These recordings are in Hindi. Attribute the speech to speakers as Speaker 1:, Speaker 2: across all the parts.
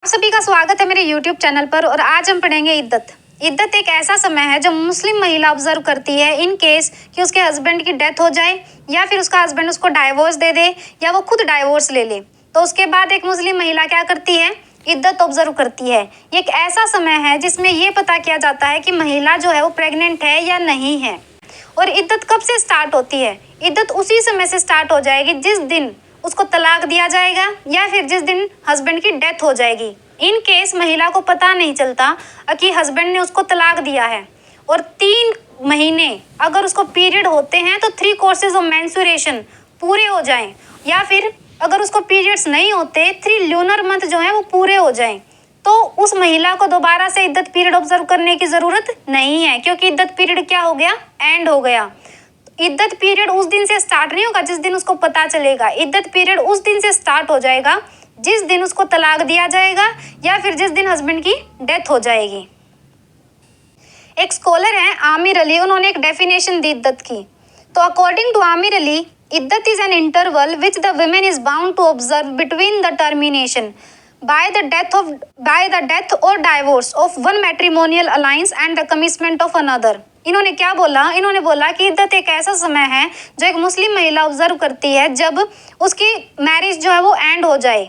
Speaker 1: आप सभी का स्वागत है मेरे YouTube चैनल पर। और आज हम पढ़ेंगे इद्दत। इद्दत एक ऐसा समय है जो मुस्लिम महिला ऑब्जर्व करती है इन केस कि उसके हस्बैंड की डेथ हो जाए या फिर उसका हस्बैंड उसको डाइवोर्स दे दे या वो खुद डाइवोर्स ले ले। तो उसके बाद एक मुस्लिम महिला क्या करती है, इद्दत ऑब्जर्व करती है। ये एक ऐसा समय है जिसमें ये पता किया जाता है कि महिला जो है वो प्रेग्नेंट है या नहीं है। और इद्दत कब से स्टार्ट होती है? इद्दत उसी समय से स्टार्ट हो जाएगी जिस दिन उसको तलाक दिया जाएगा या फिर जिस दिन हस्बैंड की डेथ हो जाएगी। इन केस महिला को पता नहीं चलता कि हस्बैंड ने उसको तलाक दिया है और 3 महीने अगर उसको पीरियड होते हैं तो 3 कोर्सेज ऑफ मेंस्ट्रुएशन पूरे हो जाएं, या फिर अगर उसको पीरियड्स नहीं होते 3 ल्यूनर मंथ जो है वो पूरे हो जाएं, तो उस महिला को दोबारा से इद्दत पीरियड ऑब्जर्व करने की ज़रूरत नहीं है, क्योंकि इद्दत पीरियड क्या हो गया, एंड हो गया। इद्दत पीरियड उस दिन से स्टार्ट नहीं होगा जिस दिन उसको पता चलेगा। इद्दत पीरियड उस दिन से स्टार्ट हो जाएगा जिस दिन उसको तलाक दिया जाएगा या फिर जिस दिन हस्बैंड की डेथ हो जाएगी। एक स्कॉलर हैं आमिर अली, उन्होंने एक डेफिनेशन दी इद्दत की। तो अकॉर्डिंग टू आमिर अली, इद्दत is an interval which the woman is bound to observe between the termination by the death or divorce of one matrimonial alliance and the commencement of another। इन्होंने क्या बोला? इन्होंने बोला कि इद्दत एक ऐसा समय है जो एक मुस्लिम महिला ऑब्जर्व करती है जब उसकी मैरिज जो है वो एंड हो जाए।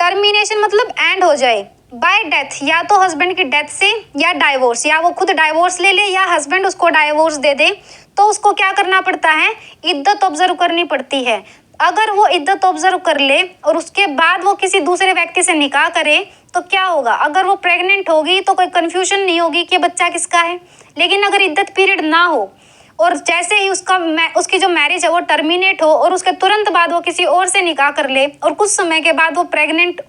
Speaker 1: टर्मिनेशन मतलब एंड हो जाए, बाय डेथ या तो हस्बैंड की डेथ से, या डाइवोर्स या वो खुद डाइवोर्स ले ले या हस्बैंड उसको डाइवोर्स दे दे, तो उसको क्या करना पड़ता है, इद्दत ऑब्जर्व करनी पड़ती है। अगर वो इद्दत ऑब्जर्व कर ले और उसके बाद वो किसी दूसरे व्यक्ति से निकाह करे तो क्या होगा, अगर वो प्रेग्नेंट होगी तो कोई कन्फ्यूजन नहीं होगी कि बच्चा किसका है। लेकिन अगर इद्दत पीरियड ना हो और जैसे ही उसकी जो मैरिज है वो टर्मिनेट हो और उसके तुरंत बाद वो किसी और से निकाह कर ले और कुछ समय के बाद वो प्रेग्नेंट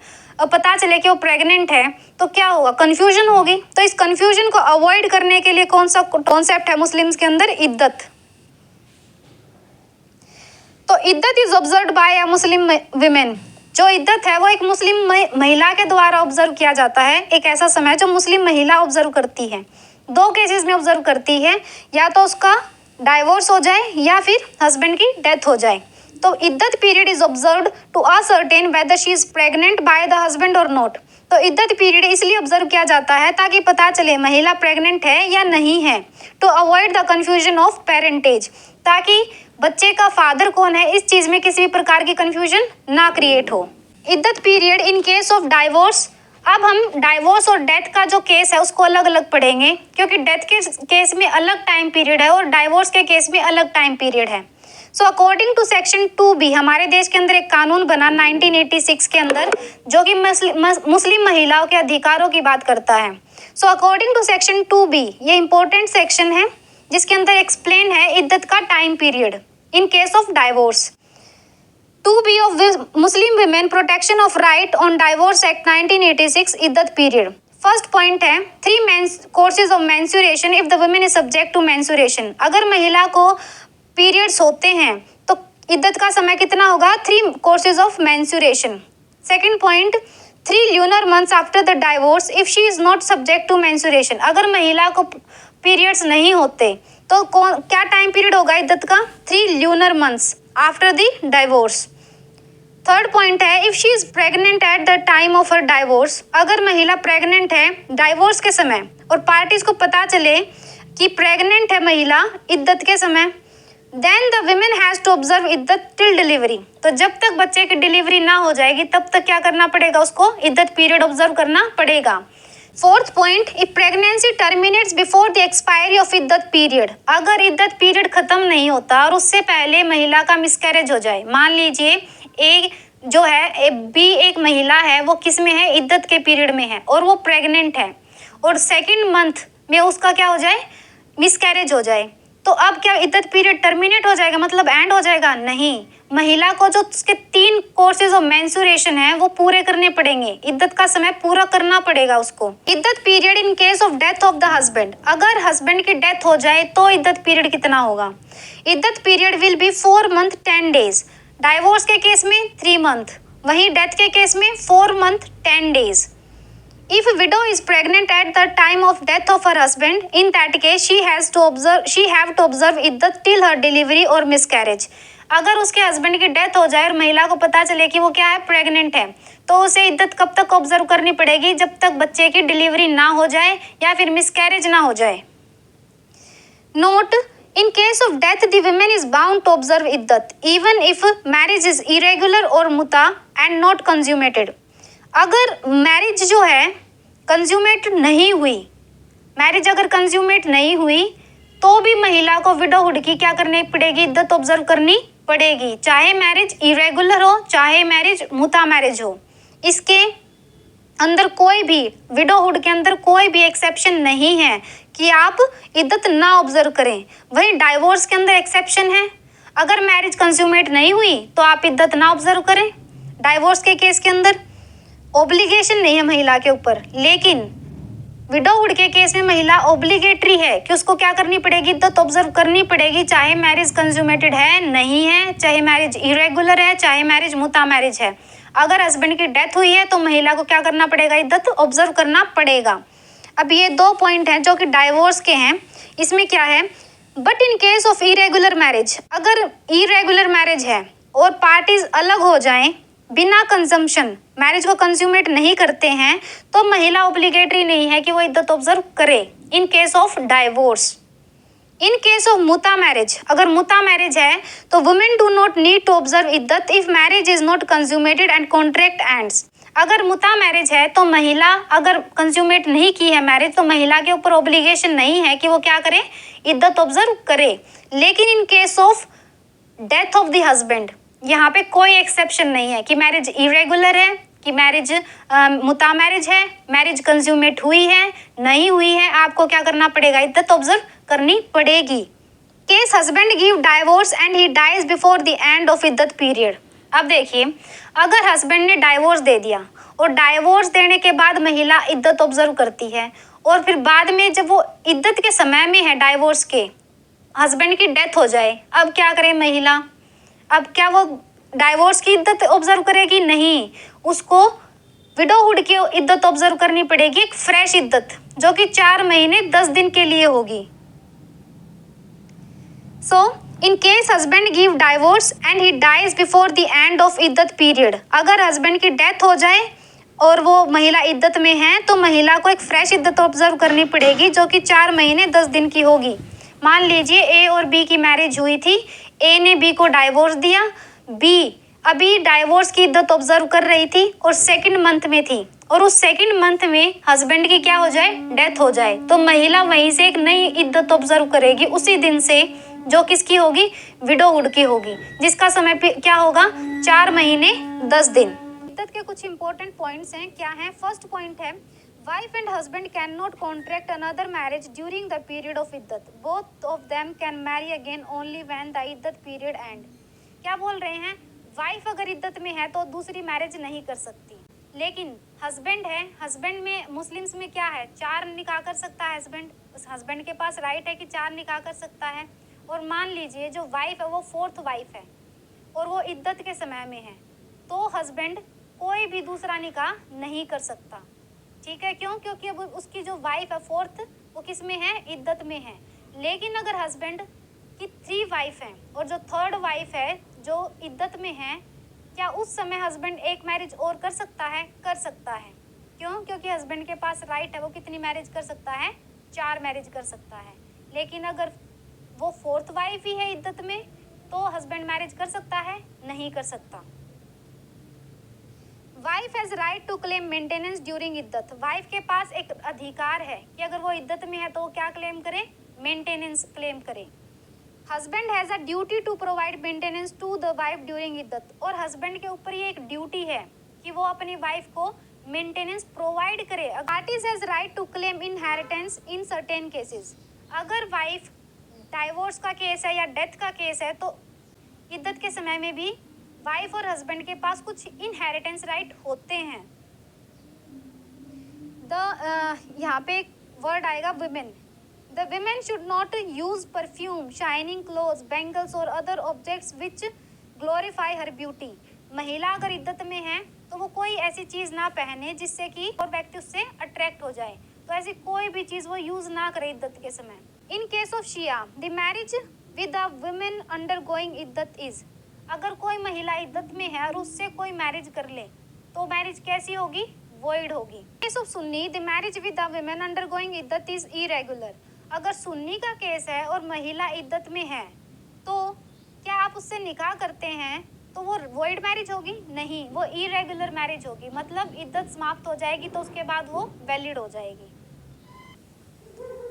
Speaker 1: पता चले कि वो प्रेग्नेंट है, तो क्या होगा, कन्फ्यूजन होगी। तो इस कन्फ्यूजन को अवॉइड करने के लिए कौन सा कॉन्सेप्ट है मुस्लिम्स के अंदर, इद्दत। तो इद्दत is observe by a Muslim women. जो इद्दत है वो एक मुस्लिम महिला के द्वारा ऑब्जर्व किया जाता है। एक ऐसा समय जो मुस्लिम महिला ऑब्जर्व करती है। 2 केसेस में ऑब्जर्व करती है, या तो उसका डाइवोर्स हो जाए या फिर हस्बैंड की डेथ हो जाए। तो इद्दत period is observed to ascertain whether she is pregnant by the husband और नॉट। तो इद्दत पीरियड इसलिए ऑब्जर्व किया जाता है ताकि पता चले महिला प्रेग्नेंट है या नहीं है, to avoid the confusion of parentage, ताकि बच्चे का फादर कौन है इस चीज में किसी भी प्रकार की कंफ्यूजन ना क्रिएट हो। इद्दत period in case of divorce. अब हम डाइवोर्स और डेथ का जो केस है उसको अलग अलग पढ़ेंगे, क्योंकि डेथ के केस में अलग टाइम पीरियड है और डाइवोर्स के केस में अलग टाइम पीरियड है। So according to section 2B, हमारे देश के अंदर एक कानून बना 1986 के अंदर जो कि मुस्लिम महिलाओं के अधिकारों की बात करता है। So according to section 2B, ये इंपॉर्टेंट सेक्शन है जिसके अंदर एक्सप्लेन है इद्दत का time period in case of divorce. 2B of Muslim Women Protection of Right on Divorce Act 1986 इद्दत पीरियड। फर्स्ट पॉइंट है 3 courses of menstruation if the woman is subject to menstruation। अगर महिला को पीरियड्स होते हैं तो इद्दत का समय कितना होगा, 3 courses of menstruation। Second point 3 lunar months after the divorce if she is not subject to menstruation। अगर महिला को पीरियड्स नहीं होते तो क्या टाइम पीरियड होगा इद्दत का, 3 lunar months after the divorce. Third point है if she is pregnant at the time of her divorce. अगर महिला प्रेग्नेंट है डाइवोर्स के समय और पार्टीज को पता चले कि प्रेग्नेंट है महिला इद्दत के समय, then the women has to observe इद्दत टिल डिलीवरी। तो जब तक बच्चे की डिलीवरी ना हो जाएगी तब तक क्या करना पड़ेगा, उसको इद्दत पीरियड ऑब्जर्व करना पड़ेगा। Fourth point, if pregnancy terminates before the expiry of इद्दत पीरियड। अगर इद्दत पीरियड खत्म नहीं होता और उससे पहले महिला का मिसकैरेज हो जाए, मान लीजिए बी एक महिला है, वो किस में है, इद्दत के पीरियड में है और वो प्रेग्नेंट है और सेकेंड मंथ में उसका क्या हो जाए, मिसकैरेज हो जाए, तो अब क्या इद्दत पीरियड टर्मिनेट हो जाएगा, मतलब एंड हो जाएगा? नहीं, महिला को जो उसके 3 कोर्सेज ऑफ मेंस्ट्रुएशन है वो पूरे करने पड़ेंगे, इद्दत का समय पूरा करना पड़ेगा उसको। इद्दत period in case of death of the husband. अगर हस्बैंड की डेथ हो जाए तो इद्दत पीरियड कितना होगा, इद्दत period will be 4 month 10 days। Divorce के केस में 3 month, वहीं डेथ के केस में 4 month 10 days। If a widow is pregnant at the time of death of her husband, in that case she have to observe iddat till her delivery or miscarriage। अगर उसके हस्बैंड की डेथ हो जाए और महिला को पता चले कि वो क्या है, प्रेग्नेंट है, तो उसे इद्दत कब तक ऑब्जर्व करनी पड़ेगी? जब तक बच्चे की डिलीवरी ना हो जाए या फिर मिसकैरेज ना हो जाए। Note, in case of death the woman is bound to observe iddat even if marriage is irregular or muta and not consummated। अगर मैरिज जो है कंज्यूमेट नहीं हुई, मैरिज अगर कंज्यूमेट नहीं हुई तो भी महिला को विडोहुड की क्या करनी पड़ेगी? इद्दत ऑब्जर्व करनी पड़ेगी, चाहे मैरिज इरेगुलर हो चाहे मैरिज मुता मैरिज हो। इसके अंदर कोई भी, विडोहुड के अंदर कोई भी एक्सेप्शन नहीं है कि आप इद्दत ना ऑब्जर्व करें। वहीं डाइवोर्स के अंदर एक्सेप्शन है, अगर मैरिज कंज्यूमेट नहीं हुई तो आप इद्दत ना ऑब्जर्व करें। डाइवोर्स के केस के अंदर ऑब्लिगेशन नहीं है महिला के ऊपर, लेकिन विडोहुड के केस में महिला ऑब्लिगेटरी है कि उसको क्या करनी पड़ेगी? इद्दत ऑब्जर्व करनी पड़ेगी, चाहे मैरिज कंज्यूमेटेड है नहीं है, चाहे मैरिज इरेगुलर है, चाहे मैरिज मुता मैरिज है। अगर हस्बैंड की डेथ हुई है तो महिला को क्या करना पड़ेगा? इद्दत ऑब्जर्व करना पड़ेगा। अब ये 2 पॉइंट हैं जो कि डाइवोर्स के हैं। इसमें क्या है, but in case of irregular marriage, अगर इरेगुलर मैरिज है और पार्टीज अलग हो जाएं बिना कंजम्पशन, मैरिज को कंज्यूमेट नहीं करते हैं, तो महिला ऑब्लिगेटरी नहीं है कि वो इद्दत ऑब्जर्व करे in case of divorce. In case of मुता मैरिज, अगर मुता मैरिज है तो women do not need to observe इद्दत if marriage is not consummated and contract ends. अगर मुता मैरिज है तो महिला अगर कंज्यूमेट नहीं की है मैरिज तो महिला के ऊपर ऑब्लिगेशन नहीं है कि वो क्या करे? इद्दत ऑब्जर्व करे। लेकिन इन case of death of the husband, यहाँ पे कोई एक्सेप्शन नहीं है कि मैरिज इरेगुलर है, कि मैरिज मुता मैरिज है, मैरिज कंज्यूमेट हुई है नहीं हुई है, आपको क्या करना पड़ेगा? इद्दत ऑब्जर्व करनी पड़ेगी। Case husband give divorce and he dies before the end of इद्दत पीरियड। अब देखिए, अगर हस्बैंड ने डाइवोर्स दे दिया और डाइवोर्स देने के बाद महिला इद्दत ऑब्जर्व करती है और फिर बाद में जब वो इद्दत के समय में है डाइवोर्स के, हस्बैंड की डेथ हो जाए, अब क्या करे महिला? अब क्या वो डाइवोर्स की इद्दत ऑब्जर्व करेगी? नहीं, उसको विडोहुड की इद्दत ऑब्जर्व करनी पड़ेगी, एक फ्रेश इद्दत जो कि 4 महीने 10 दिन के लिए होगी। So in case husband give divorce and he dies before the end of इद्दत पीरियड, अगर हस्बैंड की डेथ हो जाए और वो महिला इद्दत में है तो महिला को एक फ्रेश इद्दत ऑब्जर्व करनी पड़ेगी जो कि 4 महीने 10 दिन की होगी। मान लीजिए ए और बी की मैरिज हुई थी, ए ने बी को डाइवोर्स दिया, बी अभी डाइवोर्स की इद्दत ऑब्जर्व कर रही थी और 2nd मंथ में थी, और उस 2nd मंथ में हस्बैंड की क्या हो जाए? डेथ हो जाए, तो महिला वहीं से एक नई इद्दत ऑब्जर्व करेगी उसी दिन से, जो किसकी होगी? विडोहुड की होगी, जिसका समय क्या होगा? 4 महीने 10 दिन। इद्दत के कुछ इंपॉर्टेंट पॉइंट्स हैं, क्या हैं? फर्स्ट पॉइंट है, wife and husband can not contract another marriage during the period of इद्दत, both of them can marry again only when the इद्दत पीरियड एंड। क्या बोल रहे हैं? वाइफ अगर इद्दत में है तो दूसरी मैरिज नहीं कर सकती, लेकिन हस्बैंड है, हस्बैंड में मुस्लिम्स में क्या है? 4 निकाह कर सकता है हस्बैंड, उस हस्बैंड के पास राइट है कि 4 निकाह कर सकता है। और मान लीजिए जो वाइफ है वो 4th वाइफ है और वो इद्दत के समय में है, तो हस्बैंड कोई भी दूसरा निकाह नहीं कर सकता। ठीक है, क्यों? क्योंकि अब उसकी जो वाइफ है 4th, वो किस में है? इद्दत में है। लेकिन अगर हस्बैंड की 3 वाइफ हैं और जो 3rd वाइफ है जो इद्दत में है, क्या उस समय हस्बैंड एक मैरिज और कर सकता है? कर सकता है। क्यों? क्योंकि हस्बैंड के पास राइट है, वो कितनी मैरिज कर सकता है? 4 मैरिज कर सकता है। लेकिन अगर वो 4th वाइफ ही है इद्दत में तो हस्बैंड मैरिज कर सकता है? नहीं कर सकता। Wife has right to claim maintenance during इद्दत, वाइफ के पास एक अधिकार है कि अगर वो इद्दत में है तो वो क्या क्लेम करे? मेंटेनेंस क्लेम करे। Husband has a duty to provide maintenance to the wife during इद्दत, और हस्बैंड के ऊपर ये एक ड्यूटी है कि वो अपनी वाइफ को मेंटेनेंस प्रोवाइड करे। Parties has right to claim inheritance in certain cases, अगर वाइफ डाइवोर्स का केस है या डेथ का केस है तो इद्दत के समय में भी वाइफ और हस्बैंड के पास कुछ इनहेरिटेंस राइट होते हैं। यहाँ पे एक वर्ड आएगा women. The women should not use perfume, shining clothes, bangles or other objects which glorify her beauty. महिला अगर इद्दत में है तो वो कोई ऐसी चीज़ ना पहने जिससे कि और व्यक्ति उससे अट्रैक्ट हो जाए, तो ऐसी कोई भी चीज़ वो यूज़ ना करे इद्दत के समय। In case of Shia, the marriage with the woman undergoing इद्दत इज, अगर कोई महिला इद्दत में है और उससे कोई मैरिज कर ले तो मैरिज कैसी होगी? वॉइड होगी। Case of Sunni, the marriage with the woman undergoing इद्दत इज इरेगुलर। अगर सुन्नी का केस है और महिला इद्दत में है तो क्या आप उससे निकाह करते हैं तो वो वॉइड मैरिज होगी? नहीं, वो इरेगुलर मैरिज होगी। मतलब इद्दत समाप्त हो जाएगी तो उसके बाद वो वैलिड हो जाएगी।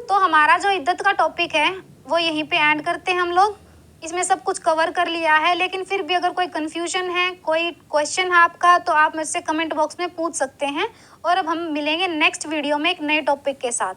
Speaker 1: तो हमारा जो इद्दत का टॉपिक है वो यहीं पे एंड करते हैं हम लोग। इसमें सब कुछ कवर कर लिया है, लेकिन फिर भी अगर कोई कन्फ्यूजन है, कोई क्वेश्चन है आपका, तो आप मुझसे कमेंट बॉक्स में पूछ सकते हैं। और अब हम मिलेंगे नेक्स्ट वीडियो में एक नए टॉपिक के साथ।